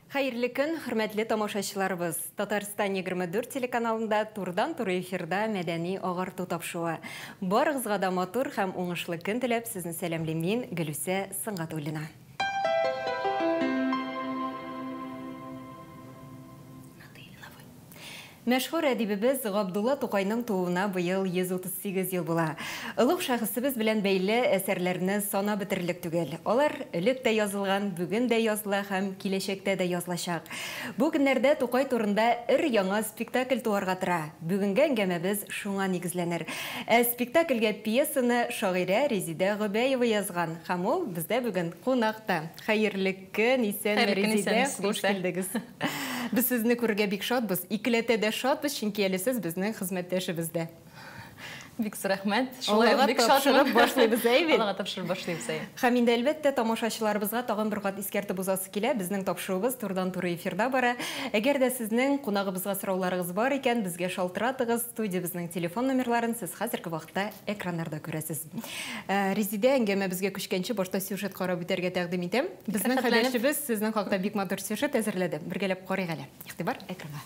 Хайырлы күн, хөрмәтле тамашачыларыбыз. Татарстан 24 телеканалында турдан-тур эфирда мәдәни агарту тапшыруы. Барыгызга да матур һәм уңышлы көн теләп, сезне сәламлыйм мин, Гөлүсә Сыңгатуллина. Мәшһүр әдибебез Габдулла Тукайның тууына быел 138 ел була. Улуг шәхесебез белән бәйле әсәрләрне сана бетерлек түгел. Алар элек тә язылган, бүген дә языла һәм киләчәктә дә язылачак. Бу көннәрдә Тукай турында яңа спектакль туарга тора. Бүгенге әңгәмәбез шуңа нигезләнер. Спектакльгә пьесаны шагыйрә Резидә Гобәева язган. Һәм ул бездә бүген кунакта. Хәерле көн, исән Резидә, хуш килдегез. Biz sizni күрергә бик шатбыз. Икеләтә дә шатбыз, чөнки әле сез безнең хезмәттәшебездә. Бик рәхмәт. Шулай бик шатып башлыйбыз, әйбит. Аллага тапшырып башлыйбыз. Һәм инде әлбәттә тамашачыларыбызга тагын бер кат искәртеп узасы килә. Безнең тапшыруыбыз турдан-тур эфирда бара. Әгәр дә сезнең кунагыбызга сорауларыгыз бар икән, безгә шалтыратыгыз. Студиябызның телефон номерларын сез хәзерге вакытта экраннарда күрәсез. Резидә әңгәмәбезгә күчкәнче башта сюжет карап үтәргә тәкъдим итәм. Безнең хәбәрчебез сезнең хакта бик матур сюжет әзерләде. Бергәләп карыйк әле. Игътибар экранга.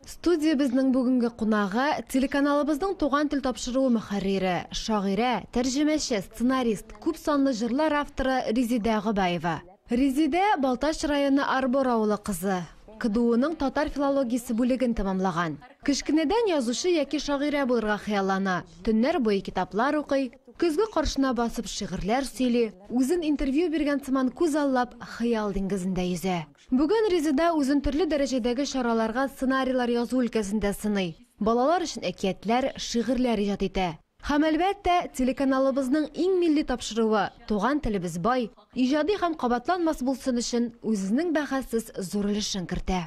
Студия безнең бүгенге кунагы телеканалыбызның туган тел тапшыруы мөхәррире, шагыйрә, тәрҗемәче, сценарист, күп санлы җырлар авторы Резидә Гобәева. Резидә Балташ районы Арбор авылы кызы. КДУның татар филологиясе бүлеген тәмамлаган. Кечкенәдән язучы яки шагыйрә булырга хыяллана. Төннәр буе китаплар укый, көзге каршына басып шигырьләр сөйли, үзен интервью биргән сыман күз аллап хыял диңгезендә йөзә. Бүген Резидә үзен төрле дәрәҗәдәге чараларга сценарийлар язу өлкәсендә сыный. Балалар өчен әкиятләр, шигырьләр иҗат итә. Һәм әлбәттә, телеканалыбызның иң милли тапшыруы туган телебез бай, иҗади һәм кабатланмас булсын өчен үзенең бәхәссез зур өлешен кертә.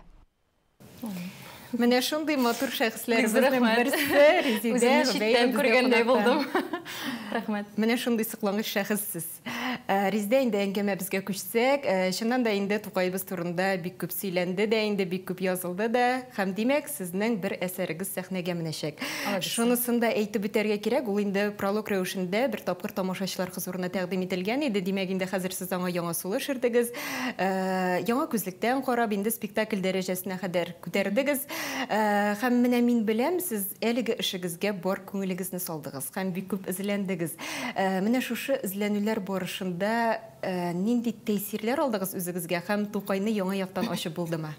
Менә шундый матур шәхесләребезнең берсе Резидә Гобәева күргәндәй булдым. Рәхмәт. Менә шундый сыклангыч шәхессез. Резидә инде әңгәмәбезгә күчсәк, чыннан да инде Тукайбыз турында бик күп сөйләнде дә, инде бик күп язылды да, һәм димәк, сезнең бер әсәрегез сәхнәгә менәчәк. Шунысын да әйтеп бетәргә кирәк, ул инде пролог рәвешендә бер тапкыр тамашачылар хозурына тәкъдим ителгән иде. Димәк, инде хәзер сез аңа яңа сулыш ирдегез. Яңа күзлектән карап, инде спектакль дәрәҗәсенә кадәр күтәрдегез. Һәм менә мин беләм, сез әлеге эшегезгә бар күңелегезне салдыгыз, һәм бик күп эзләндегез. Менә шушы эзләнүләр барышында нинди тәэсирләр алдыгыз үзегезгә һәм Тукайны яңа яктан ачып булдымы?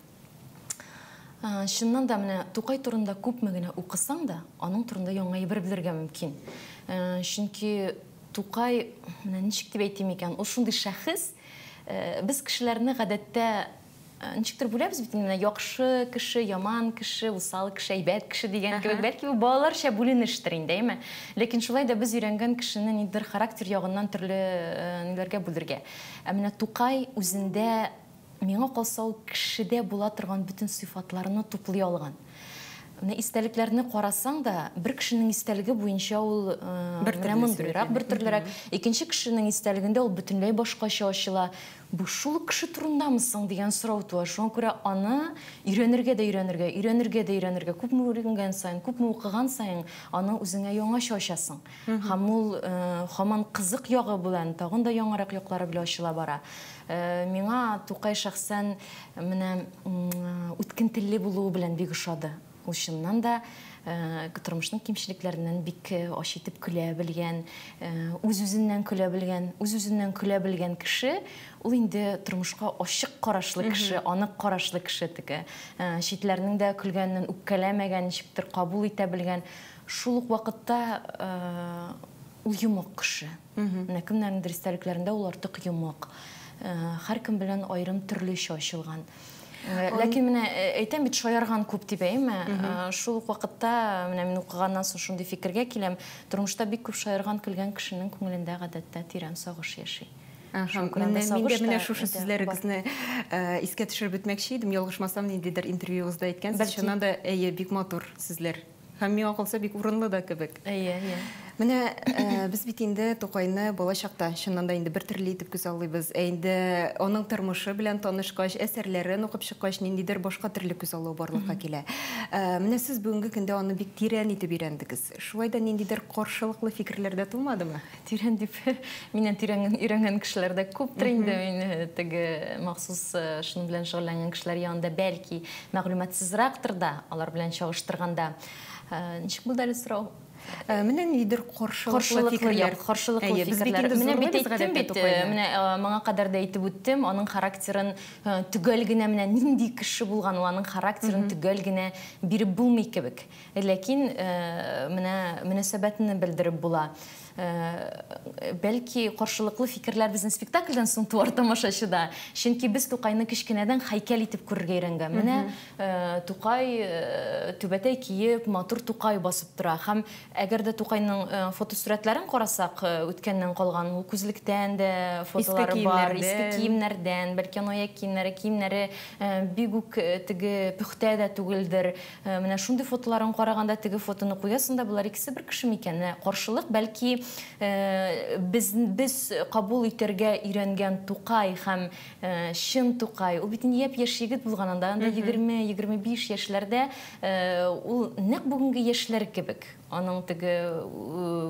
Шуннан да менә Тукай турында күпме генә укысаң да, аның турында яңа әйбер белергә мөмкин. Чөнки Тукай, менә ничек дип әйтим икән, ул шундый шәхес, без кешеләрне гадәттә ничектер бүләбез бит, менә яхшы кеше, яман кеше, усал кеше, әйбәт кеше дигән кебек, бәлки бу балаларча бүленештер инде, әйме. Ләкин шулай да без өйрәнгән кешене нидер характер ягыннан төрле ниләргә бүлергә. Менә Тукай үзендә, миңа калса, ул кешедә була торган бөтен сыйфатларны туплый алган. Менә истәлекләрне карасаң да, бер кешенең истәлеге буенча ул бер төрлерәк, икенче кешенең истәлегендә ул бөтенләй башкача ачыла. Бу шул кеше турындамысың дигән сорау туа. Шуңа күрә аны өйрәнергә, күпме өйрәнгән сайын, күпме укыган сайын, аны үзеңә яңача ачасың. Һәм ул һаман кызык ягы белән, тагын да яңарак яклары белән ачыла бара. Миңа Тукай шәхсән менә үткен телле булуы белән бик ошады. Ул чыннан да тормышның кимчелекләреннән бик аш итеп көлә белгән, үз-үзеннән көлә белгән кеше, ул инде тормышка ачык карашлы кеше, анык карашлы кеше теге. Читләрнең дә көлгәннән үпкәләмәгән, ничектер кабул итә белгән. Шул ук вакытта ул йомык кеше. Менә кемнәрнеңдер истәлекләрендә ул артык йомык. Һәркем белән аерым төрлечә ачылган. Ләкин менә әйтәм бит, шаярган күп дип әйме. Шул ук вакытта менә мин укыганнан соң шундый фикергә киләм. Тормышта бик күп шаярган көлгән кешенең күңелендә гадәттә тирән сагыш яши. Менә шушы сүзләрегезне искә төшереп бетмәкче идем. Ялгышмасам, ниндидер интервьюгызда әйткәнсез, чыннан да бик матур сүзләр. Һәм миңа калса бик урынлы да кебек. Менә без бит инде Тукайны балачакта чыннан да инде бер төрле итеп күз алыйбыз. Инде аның тормышы белән танышкач, әсәрләрен укып чыккач, ниндидер башка төрле күз алу барлыкка килә. Менә сез бүгенге көндә аны бик тирән итеп өйрәндегез. Шулай да ниндидер каршылыклы фикерләр дә тумадымы? Тирән дип, миннән тирән өйрәнгән кешеләр дә күптер инде. Мин теге махсус шуның белән шөгыльләнгән кешеләр янында бәлки мәгълүматсызрактыр да, алар белән чагыштырганда. Ничек булды әле сорау? Менә нидер каршылыклы фикерләр. Каршылыклы фикерләр. Менә бит әйттем бит, менә моңа кадәр да әйтеп үттем, аның характерын төгәл генә менә нинди кеше булган, аның характерын төгәл генә биреп булмый кебек. Ләкин менә мөнәсәбәтне белдереп була. Бәлки каршылыклы фикерләр безнең спектакльдән соң туар тамашачыда. Чөнки без Тукайны кичкенәдән һәйкәл итеп күрергә өйрәнгән. Менә Тукай түбәтәй киеп, матур Тукай басып тора. Һәм әгәр дә Тукайның фотосурәтләрен карасак, үткәннән калган ул күзлектән дә фотолары бар, иске киемнәрдән, бәлки аяк киемнәре бик үк теге пөхтә дә түгелдер. Менә шундый фотоларын караганда теге фотоны куясың да, булар икесе бер кеше микән? Каршылык бәлки biz кабул итәргә өйрәнгән Тукай һәм чын Тукай, ул бит япь-яшь егет булганында, 20-25 яшьләрдә, ул нәкъ бүгенге яшьләр кебек. Аның теге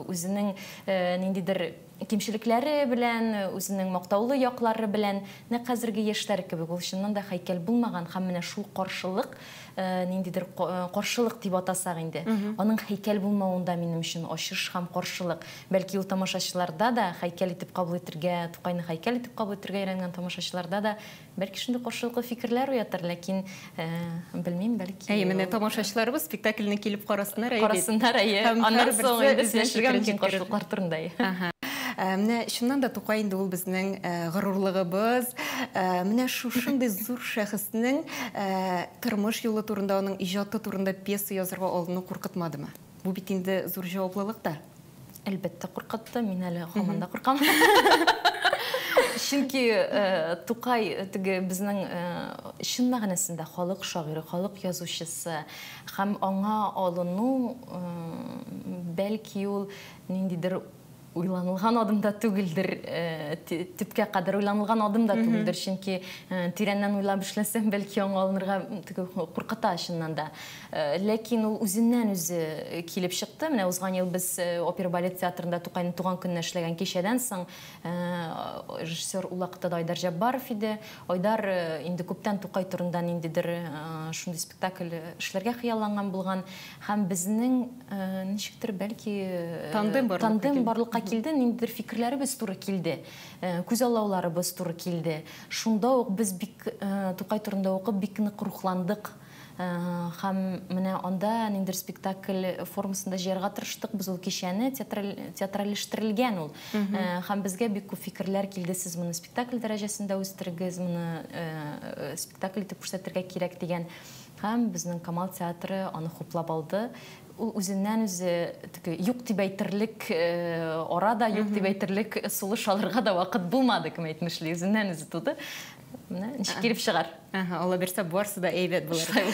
үзенең ниндидер кимчелекләре белән, үзенең мактаулы яклары белән, нәкъ хәзерге яшьләр кебек. Ул чыннан да һәйкәл булмаган һәм менә шул каршылык, ниндидер каршылык дип атасак инде. Аның һәйкәл булмавында минем өчен ачыш һәм каршылык. Бәлки ул тамашачыларда да һәйкәл итеп кабул итәргә, Тукайны һәйкәл итеп кабул итәргә өйрәнгән тамашачыларда да бәлки шундый каршылыклы фикерләр уятыр, ләкин белмим, бәлки. Менә тамашачыларыбыз спектакльне килеп карасыннар, карасыннар, аннан соң инде сөйләшергә мөмкин каршылыклар турында. Менә чыннан да Тукай инде ул безнең горурлыгыбыз. Менә шушындый зур шәхеснең тормыш юлы турында, аның иҗаты турында пьеса язарга алыну куркытмадымы? Бу бит инде зур җаваплылык да. Әлбәттә куркытты, мин әле һаман да куркам. Чөнки Тукай теге безнең чын мәгънәсендә халык шагыйре, халык язучысы һәм аңа алыну бәлки ул ниндидер уйланылган адымда түгелдер, төпкә кадәр уйланылган адымда түгелдер, чөнки тирәннән уйлап эшләсәм, бәлки аңа алынырга куркыта чыннан да. Ләкин ул үзеннән үзе килеп чыкты. Менә узган ел без опера балет театрында Тукайның туган көненә эшләгән кичәдән соң режиссер ул вакытта да Айдар Җаббаров иде. Айдар инде күптән Тукай турында ниндидер шундый спектакль эшләргә хыялланган булган һәм безнең ничектер бәлки тандем барлыкка килде, ниндидер фикерләребез туры килде, күз аллауларыбыз туры килде. Шунда ук без бик Тукай турында укып бик нык рухландык. Һәм менә анда ниндидер спектакль формасында җыярга тырыштык. Без ул кичәне театралештерелгән ул. Һәм безгә бик күп фикерләр килде. Сез моны спектакль дәрәҗәсендә үстерегез, моны спектакль итеп күрсәтергә кирәк дигән. Һәм безнең Камал театры аны хуплап алды. Ул үзеннән үзе юк дип әйтерлек арада, юк дип әйтерлек сулыш алырга да вакыт булмады, кем әйтмешли, үзеннән үзе туды. Менә ничек килеп чыгар. Алла берсә барсы да әйбәт булыр.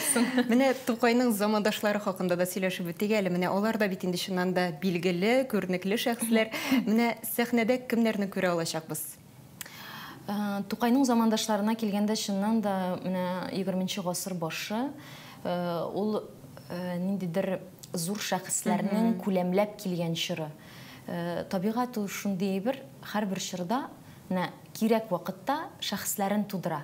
Менә Тукайның замандашлары хакында да сөйләшеп үтик әле. Менә алар да бит инде чыннан да билгеле, күренекле шәхесләр. Менә сәхнәдә кемнәрне күрә алачакбыз? Тукайның замандашларына килгәндә чыннан да менә 20нче гасыр башы ул ниндидер зур шәхесләрнең күләмләп килгән чоры. Табигать ул шундый бер, һәрбер чорда кирәк вакытта шәхесләрен тудыра.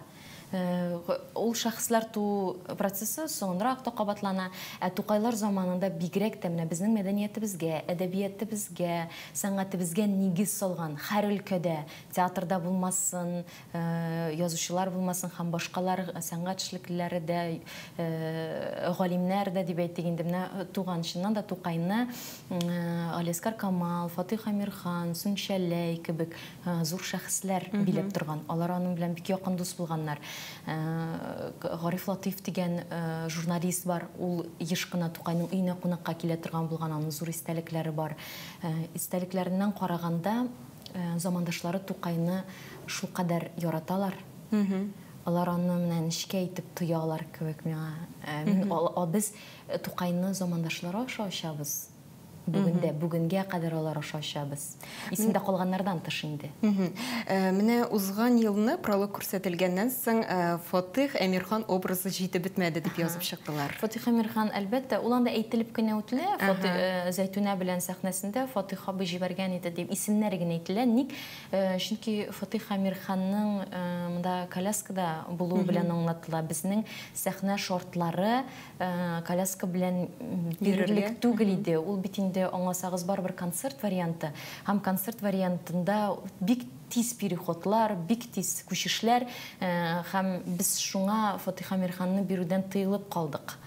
Ул шәхесләр ту процессы соңрак та кабатлана. Тукайлар заманында бигрәк тә менә безнең мәдәниятебезгә, әдәбиятебезгә, сәнгатебезгә нигез салган һәр өлкәдә, театрда булмасын, язучылар булмасын һәм башкалар сәнгать эшлеклеләре дә, галимнәр дә дип әйтик инде, менә туган чыннан да Тукайны Алескар Камал, Фатих Амирхан, Сүнчәләй кебек зур шәхесләр билеп торган. Алар аның белән бик якын дус булганнар. Гариф Латиф дигән журналист бар. Ул еш кына Тукайның өенә кунакка килә торган булган, аның зур истәлекләре бар. Истәлекләреннән караганда замандашлары Тукайны шул кадәр яраталар. Алар аны менә ничек әйтеп тоялар кебек миңа. Без Тукайны замандашлары аша ачабыз. бүгінге қадір олар ошашабыз. Исемде қалғаннардан тыш инде. Менә узган елны пролог күрсәтелгәннән соң Фатих Әмирхан образы җитеп бетмәде дип язып чыктылар. Фатих Әмирхан әлбәттә, ул анда әйтелеп кенә үтелә. Зәйтүнә белән сәхнәсендә Фатих абый җибәргән иде дип исемнәр генә әйтелә. Ник? Чөнки Фатих Әмирханның монда коляскада булуы белән аңлатыла. Безнең сәхнә шортлары коляска белән бирерлек түгел иде. Ул бит инде аңласагыз барбер концерт варианты. Һәм концерт вариантында бик тиз переходлар, бик тиз күчешләр, һәм без шуңа Фатих Әмирханны бирүдән тыелып калдык.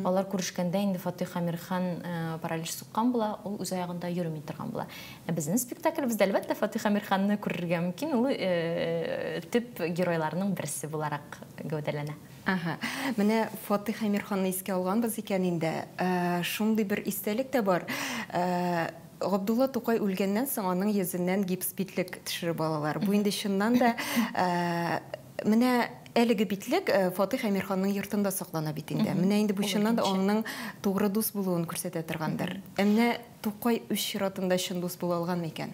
Алар күрешкәндә инде Фатих Әмирхан паралич суккан була, ул үз аягында йөрми торган була. Безнең спектакльбездә әлбәттә Фатих Әмирханны күрергә мөмкин, ул төп геройларның берсе буларак гәүдәләнә. Менә Фатих Әмирханны искә алганбыз икән инде. Шундый бер истәлек тә бар. Габдулла Тукай үлгәннән соң аның йөзеннән гипс битлек төшереп алалар. Бу инде чыннан да менә әлеге битлек Фатих Әмирханның йортында саклана бит инде. Менә инде бу чыннан да аның тугры дус булуын күрсәтә торгандыр. Менә Тукай үз чиратында чын дус була алган микән?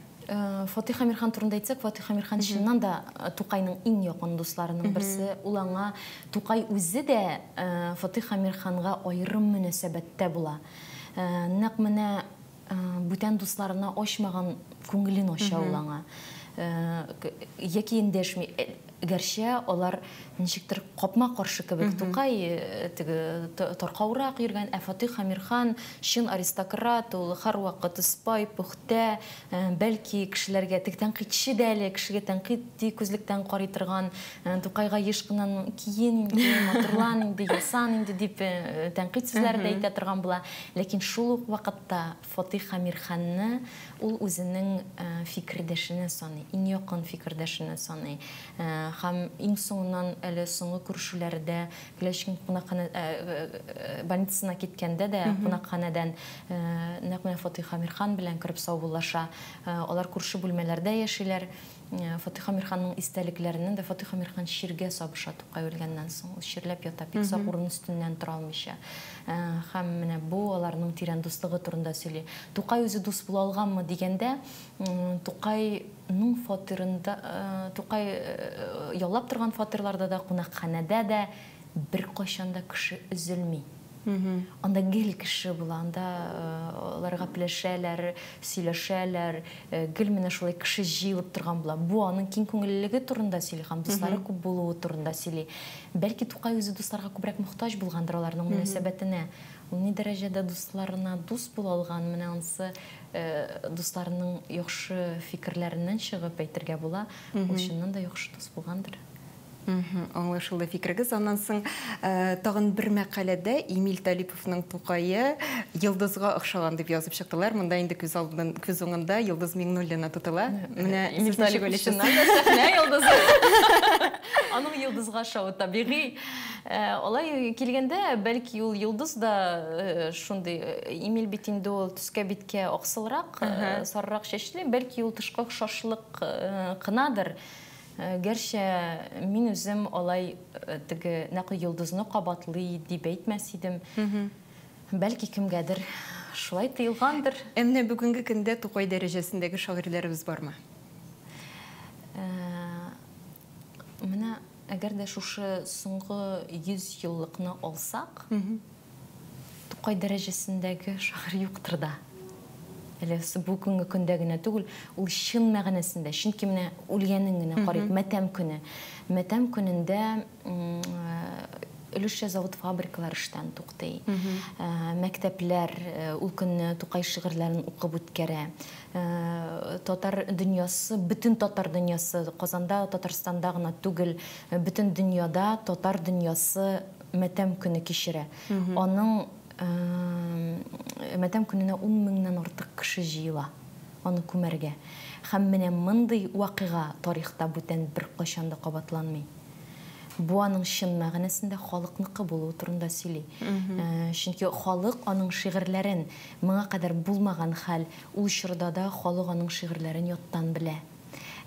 Фатих Әмирхан турында әйтсәк, Фатих Әмирхан чыннан да Тукайның иң якын дусларының берсе. Ул аңа Тукай үзе дә Фатих Әмирханга аерым мөнәсәбәттә була. Нәкъ менә бүтән дусларына ачмаган күңелен ача ул аңа. Яки эндәшми, гәрчә алар ничектер капма каршы кебек. Тукай таркаурак йөргән, Фатих Әмирхан чын аристократ, ул һәрвакыт спай, пөхтә, бәлки кешеләргә тәнкыйтьче дә әле, кешегә тәнкыйть күзлектән карый торган, Тукайга еш кына киен инде, матурлан инде, ясан инде дип тәнкыйть сүзләр дә әйтә торган була. Ләкин шул ук вакытта Фатих Әмирханны ул үзенең фикердәшенә саный, иң якын фикердәшенә саный. Һәм иң соңыннан әле соңгы күрешүләрдә Клячкин кунакхана больницасына киткәндә дә кунакханадан нәкъ менә Фатих Әмирхан белән кереп саубуллаша. Алар күрше бүлмәләрдә яшиләр. Фатих Әмирханның истәлекләреннән дә Фатих Әмирхан ширгә сабыша Тукай үлгәннән соң. Ул ширләп ята, бик сак урын өстеннән тора алмыйча. Һәм менә бу аларның тирән дуслыгы турында сөйли. Тукай үзе дус була алганмы дигәндә, Тукайның фатирында, Тукай яллап торган фатирларда да, кунакханәдә дә бер кайчан да кеше üzülми. Анда гел кеше була, анда аларга плешәләр, сөйләшәләр, гел менә шулай кеше җыелып торган була. Бу аның киң күңеллеге турында сөйли, һәм дуслары күп булуы турында сөйли. Бәлки Тукай үзе дусларга күбрәк мохтаҗ булгандыр аларның мөнәсәбәтенә. Ул ни дәрәҗәдә дусларына дус була алган, менә анысы дусларының яхшы фикерләреннән чыгып әйтергә була. Ул чыннан да яхшы дус булгандыр. Аңлашылды фикергез. Аннан соң тагын бер мәкаләдә Эмиль Талиповның Тукайы Йылдызга охшаган дип язып чыктылар. Монда инде күз уңында Йылдыз Миңнуллина тотыла. Менә Эмиль Талиповның сәхнә Йылдызы. Аның Йылдызга охшавы табигый. Алай килгәндә, бәлки ул Йылдыз да шундый Эмиль бит инде ул төскә биткә аксылрак, сарырак чәчле, бәлки ул тышкы охшашлык кынадыр. Гәрчә мин үзем алай теге нәкъ Йылдызны кабатлый дип әйтмәс идем. Бәлки кемгәдер шулай тыелгандыр. Менә бүгенге көндә Тукай дәрәҗәсендәге шагыйрьләребез бармы? Менә әгәр дә шушы соңгы 100 еллыкны алсак, Тукай дәрәҗәсендәге шагыйрь юктыр да. Әле бүгенге көндә генә түгел, ул чын мәгънәсендә, чөнки менә үлгәнен генә карыйк, матәм көне. Матәм көнендә өлешчә завод-фабрикалар эштән туктый. Мәктәпләр ул көнне Тукай шигырьләрен укып үткәрә. Татар дөньясы, бөтен татар дөньясы, Казанда, Татарстанда гына түгел, бөтен дөньяда татар дөньясы матәм көне кичерә. Аның матәм көненә 10 меңнән артык кеше җыела аны күмәргә. Һәм менә мондый вакыйга тарихта бүтән бер кайчан да кабатланмый. Бу аның чын мәгънәсендә халыкныкы булуы турында сөйли. Чөнки халык аның шигырьләрен моңа кадәр булмаган хәл, ул чорда да халык аның шигырьләрен яттан белә.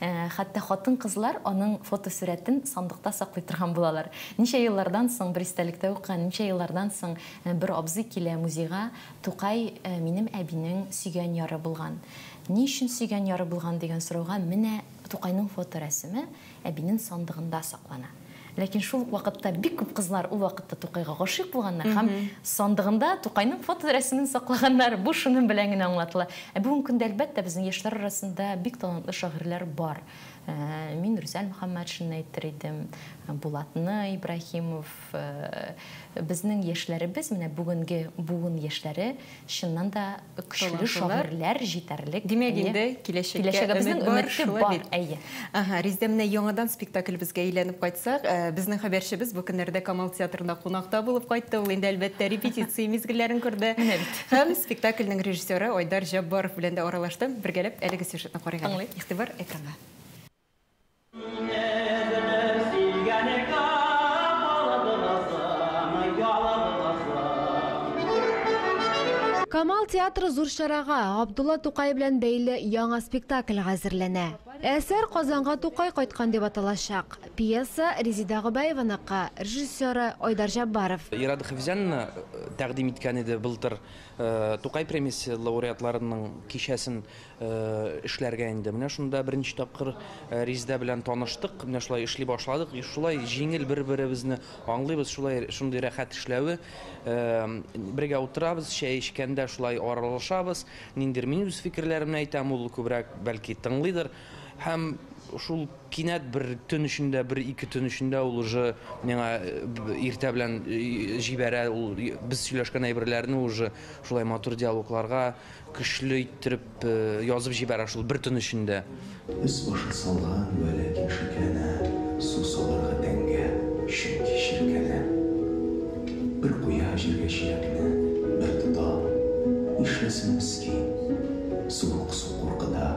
Хәтта хатын кызлар аның фотосурәтен сандыкта саклый торган булалар. Ничә еллардан соң бер истәлектә укыган, ничә еллардан соң бер абзый килә музейга, Тукай минем әбинең сөйгән яры булган. Ни өчен сөйгән яры булган дигән сорауга, менә Тукайның фоторәсеме әбинең сандыгында саклана. Ләкин шул вакытта бик күп кызлар ул вакытта Тукайга гашыйк булганнар һәм сандыгында Тукайның фоторәсемен саклаганнар. Бу шуның белән генә аңлатыла. Бүгенге көндә әлбәттә безнең яшьләр арасында бик талантлы шагыйрьләр бар. Мин Рүзәл Мөхәммәтшин әйтер идем, Булатны Ибраһимов, безнең яшьләребез, менә бүгенге буын яшьләре чыннан да көчле шагыйрьләр җитәрлек. Димәк инде киләчәккә безнең өмете бар. Әйе. Риздә менә яңадан спектакль безгә әйләнеп кайтсак, безнең хәбәрчебез бу көннәрдә Камал театрында кунакта булып кайтты. Ул инде әлбәттә репетиция мизгелләрен күрде. Һәм спектакльнең режиссеры Айдар Җаббаров белән дә аралашты. Бергәләп әлеге сюжетны карыйк. Игътибар экранга. Камал театры зур шарага Абдулла Тукай белән бәйле яңа спектакль әзерләнә. Әсәр Казанга Тукай кайткан дип аталачак. Пьеса Резида Габаеваныкы, режиссеры Айдар Җаббаров. Ирада Хафизянна тәкъдим иткән иде былтыр Тукай премиясе лауреатларының кичәсен эшләргә инде. Менә шунда беренче тапкыр Резида белән таныштык. Менә шулай эшли башладык. Шулай җиңел бер-беребезне аңлыйбыз, шулай шундый рәхәт эшләве. Бергә утырабыз, чәй эчкәндә шулай аралашабыз. Ниндер мин үз фикерләремне әйтәм, ул күбрәк бәлки тыңлыйдыр. Һәм шул кинәт бер төн эчендә, бер-ике төн эчендә ул уже миңа иртә белән җибәрә, ул без сөйләшкән әйберләрне уже шулай матур диалогларга көчле иттереп язып җибәрә шул бер төн эчендә. Үз башы салган бәләкин шикәнә, су салырга тәнгә, чөнки ширкәнә. Бер куя җиргә чиләкне, бер тота, нишләсен мискин, суык су куркыда.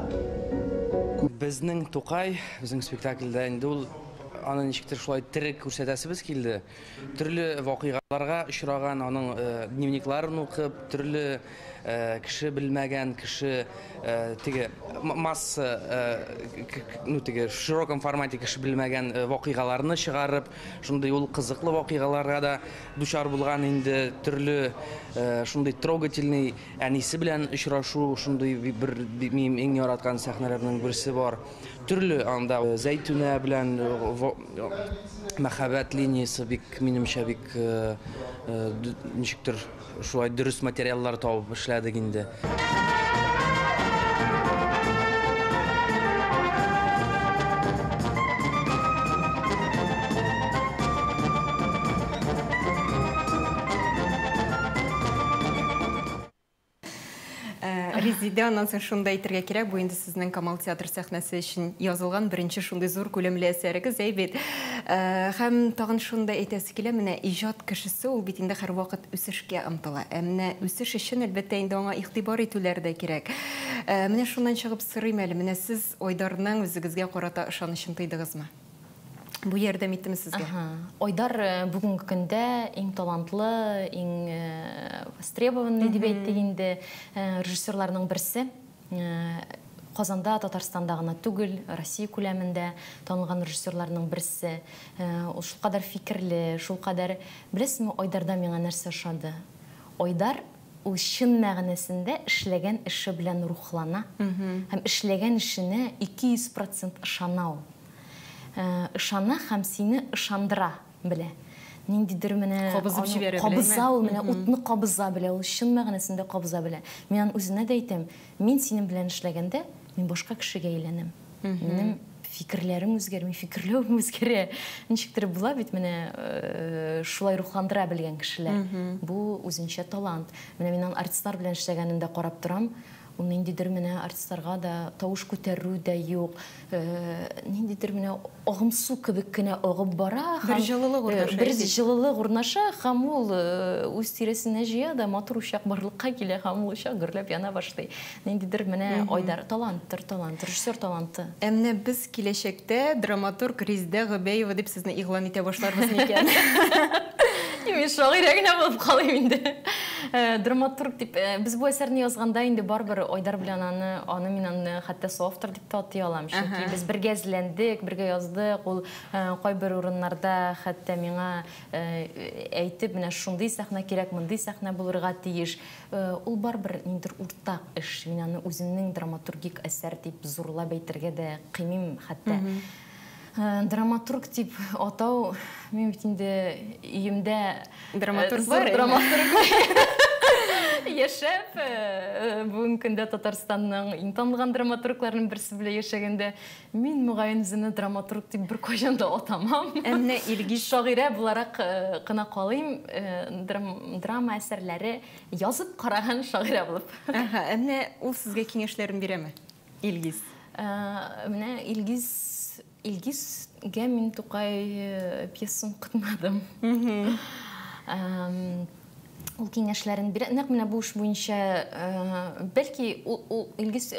Безнең Тукай, безнең спектакльдә инде ул аны ничектер шулай терек күрсәтәсебез килде. Төрле вакыйгаларга очраган, аның дневникларын укып, төрле кеше белмәгән, кеше теге масса, ну теге широком формате кеше белмәгән вакыйгаларны чыгарып, шундый ул кызыклы вакыйгаларга да дучар булган инде, төрле шундый трогательный әнисе белән очрашу, шундый бер минем иң яраткан сәхнәләрнең берсе бар. Төрле анда Зәйтүнә белән мәхәббәт линиясе бик минемчә бик ничектер шулай дөрес материаллар табып эшләдек инде. Резида аннан соң шунда әйтергә кирәк, бу инде сезнең Камал театр сәхнәсе өчен язылган беренче шундый зур күләмле әсәрегез, әйбет. Һәм тагын шунда әйтәсе килә, менә иҗат кешесе ул бит инде һәрвакыт үсешкә омтыла. Менә үсеш өчен әлбәттә инде аңа игътибар итүләр дә кирәк. Менә шуннан чыгып сорыйм әле, менә сез Айдарның үзегезгә карата ышанычын тыйдыгызмы? Бу ярдәм иттеме сезгә? Айдар бүгенге көндә иң талантлы, иң востребованный дип әйтик инде режиссерларның берсе. Казанда, Татарстанда гына түгел, Россия күләмендә танылган режиссерларның берсе. Ул шулкадәр фикерле, шулкадәр беләсезме, Айдарда миңа нәрсә ошады? Айдар ул чын мәгънәсендә эшләгән эше белән рухлана һәм эшләгән эшенә 200% ышана ул. Ышана һәм сине ышандыра белә. Ниндидер менә кабыза ул, менә утны кабыза белә, ул чын мәгънәсендә кабыза белә. Мен үзенә дә әйтәм, мин синең белән эшләгәндә, мин башка кешегә әйләнәм. Минем фикерләрем үзгәрми, фикерләүем үзгәрә. Ничектер була бит менә шулай рухландыра белгән кешеләр. Бу үзенчә талант. Менә мин артистлар белән эшләгәнендә карап торам. Ул ниндидер менә артистларга да тавыш күтәрү дә юк. Ниндидер менә агымсу кебек кенә агып бара. Бер җылылык урнаша һәм ул үз тирәсенә җыя да матур учак барлыкка килә һәм ул учак гөрләп яна башлый. Ниндидер менә Айдар талант, режиссер таланты. Менә без киләчәктә драматург Резида Габаева дип сезне игълан итә башларбыз микән? Мин шагыйрә генә булып калыйм инде. Драматург дип, без бу әсәрне язганда инде барбыр Айдар белән аны мин хәтта соавтор дип тә атый алам. Чөнки без бергә эзләндек, бергә яздык. Ул кайбер урыннарда хәтта миңа әйтеп, менә шундый сәхнә кирәк, мондый сәхнә булырга тиеш. Ул барбыр ниндер уртак эш. Мин аны үземнең драматургик әсәр дип зурлап әйтергә дә кыймыйм хәтта. Драматург дип атау, мин бит инде өемдә Драматург бар. Яшәп, бүгенге көндә Татарстанның иң танылган драматургларының берсе белән яшәгәндә, мин мөгаен үземне драматург дип бер кайчан да атамам. Әмма Илгиз шагыйрә буларак кына калыйм, драма әсәрләре язып караган шагыйрә булып. Әмма ул сезгә киңәшләрен бирәме? Илгиз. Менә Илгизгә мин Тукай пьесын кытмадым. Ул киңәшләрен бирә. Нәкъ менә бу эш буенча, бәлки ул Илгиз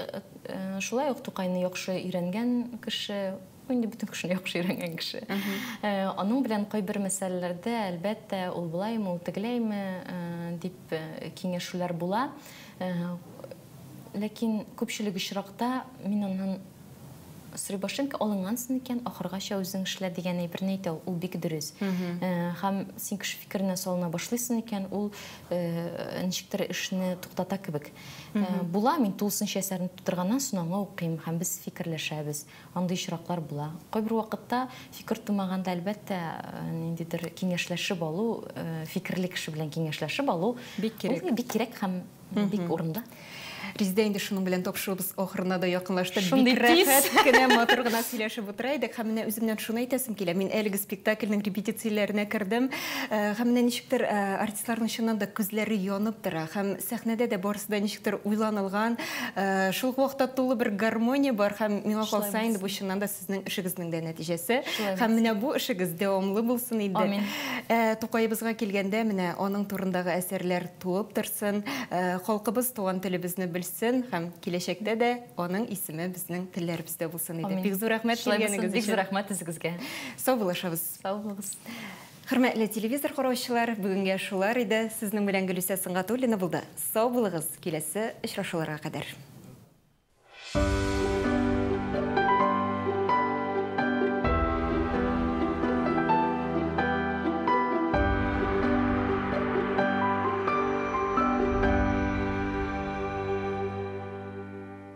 шулай ук Тукайны яхшы өйрәнгән кеше, инде бөтен кешене яхшы өйрәнгән кеше. Аның белән кайбер мәсьәләләрдә әлбәттә ул булаймы, ул тегеләйме дип киңәшүләр була. Ләкин күпчелек очракта мин аннан сорый башлыйм ки, алынгансың икән, ахыргача үзең эшлә дигән әйберне әйтә, ул бик дөрес. Һәм син кеше фикеренә салына башлыйсың икән, ул ничектер эшне туктата кебек. Була, мин тулысынча әсәрне тутырганнан соң аңа укыйм һәм без фикерләшәбез. Андый очраклар була. Кайбер вакытта фикер тумаганда әлбәттә ниндидер киңәшләшеп алу, фикерле кеше белән киңәшләшеп алу бик кирәк һәм бик урында. Резидә инде шуның белән тапшырыбыз ахырына да якынлашты. Бик рәхәт кенә матур гына сөйләшеп утыра идек. Һәм менә үземнән шуны әйтәсем килә. Мин әлеге спектакльнең репетицияләренә кердем. Һәм менә ничектер артистларның чыннан да күзләре янып тора. Һәм сәхнәдә дә барысы да ничектер уйланылган. Шул вакытта тулы бер гармония бар. Һәм миңа калса инде бу чыннан да сезнең эшегезнең дә нәтиҗәсе. Һәм менә бу эшегез дәвамлы булсын иде. Амин. Тукайыбызга килгәндә менә аның турындагы әсәрләр туып торсын. Халкыбыз туган телебезне белсен һәм киләчәктә дә аның исеме безнең телләребездә булсын иде. Бик зур рәхмәт килгәнегез өчен. Бик зур рәхмәт сезгә. Сау булышабыз. Сау булыгыз. Хөрмәтле телевизор караучылар, бүгенгә шулар иде. Сезнең белән Гөлүсә Сыңгатуллина булды. Сау булыгыз. Киләсе очрашуларга кадәр.